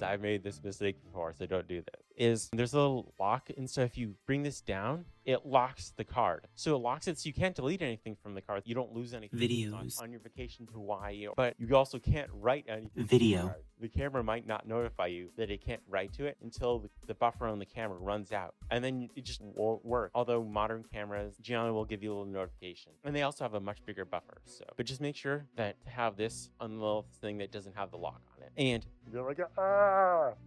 I've made this mistake before, so don't do that. Is there's a little lock, and so if you bring this down, it locks the card. So it locks it so you can't delete anything from the card. You don't lose anything Videos. on your vacation to Hawaii, but you also can't write anything. Video. The camera might not notify you that it can't write to it until the buffer on the camera runs out, and then it just won't work. Although modern cameras generally will give you a little notification, and they also have a much bigger buffer. So, but just make sure that to have this on the little thing that doesn't have the lock on it, and you're like,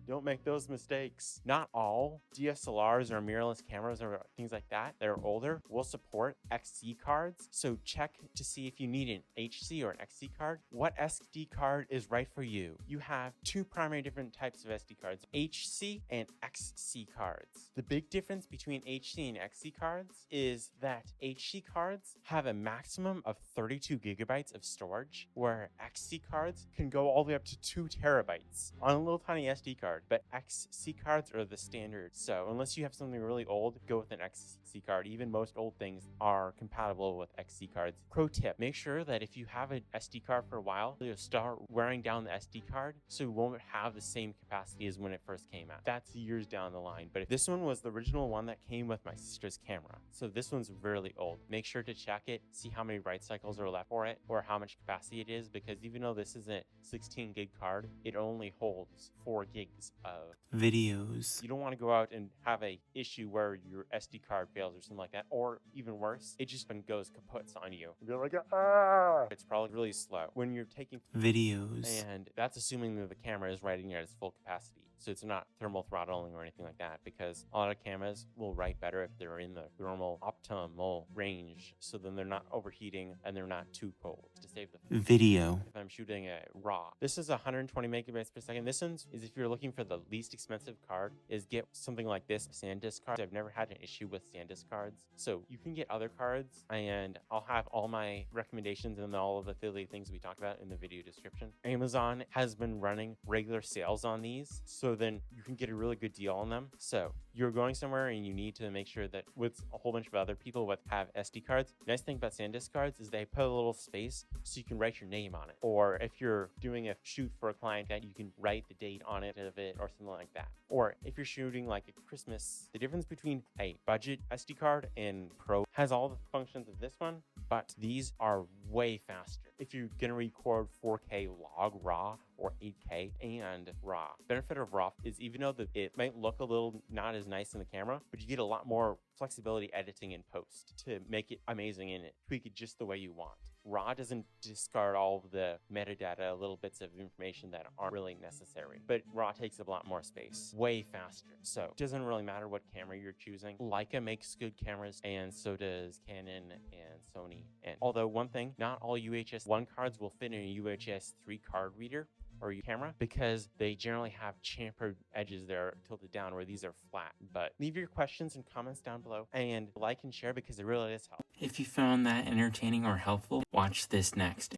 don't make those mistakes. Not all DSLRs or mirrorless cameras or things like that are older will support XC cards. So check to see if you need an HC or an XC card. What SD card is right for you? You have two primary different types of SD cards, HC and XC cards. The big difference between HC and XC cards is that HC cards have a maximum of 32 gigabytes of storage, where XC cards can go all the way up to 2 terabytes on a little tiny SD card, but XC cards are the standard. So unless you have something really old, go with an XC card. Even most old things are compatible with XC cards. Pro tip, make sure that if you have an SD card for a while, you'll start wearing down the SD card so it won't have the same capacity as when it first came out. That's years down the line. But if this one was the original one that came with my sister's camera, so this one's really old. Make sure to check it, see how many write cycles are left for it, or how much capacity it is, because even though this is a 16 gig card, it only holds 4 gigs of videos. You don't want to go out and have a issue where your SD card fails or something like that, or even worse, it just goes kaputs on you. You're like, it's probably really slow when you're taking videos, and that's assuming that the camera is writing at its full capacity. So it's not thermal throttling or anything like that, because a lot of cameras will write better if they're in the thermal optimal range, so then they're not overheating and they're not too cold to save the video. If I'm shooting a RAW, this is 120 megabytes per second. This one is if you're looking for the least expensive card, is get something like this SanDisk card. I've never had an issue with SanDisk cards, so you can get other cards, and I'll have all my recommendations and all of the affiliate things we talked about in the video description. Amazon has been running regular sales on these, so then you can get a really good deal on them. So you're going somewhere and you need to make sure that with a whole bunch of other people that have SD cards. The nice thing about SanDisk cards is they put a little space so you can write your name on it. Or if you're doing a shoot for a client, that you can write the date on it of it or something like that. Or if you're shooting like a Christmas, the difference between a budget SD card and Pro has all the functions of this one, but these are way faster. If you're gonna record 4K log RAW or 8K and RAW, benefit of RAW is even though it might look a little not as nice in the camera, but you get a lot more flexibility editing in post to make it amazing and tweak it just the way you want. RAW doesn't discard all of the metadata, little bits of information that aren't really necessary, but RAW takes up a lot more space, way faster. So it doesn't really matter what camera you're choosing. Leica makes good cameras, and so does Canon and Sony. And although one thing, not all UHS 1 cards will fit in a UHS 3 card reader or your camera, because they generally have chamfered edges there tilted down where these are flat. But leave your questions and comments down below and like and share, because it really is helpful. If you found that entertaining or helpful, watch this next.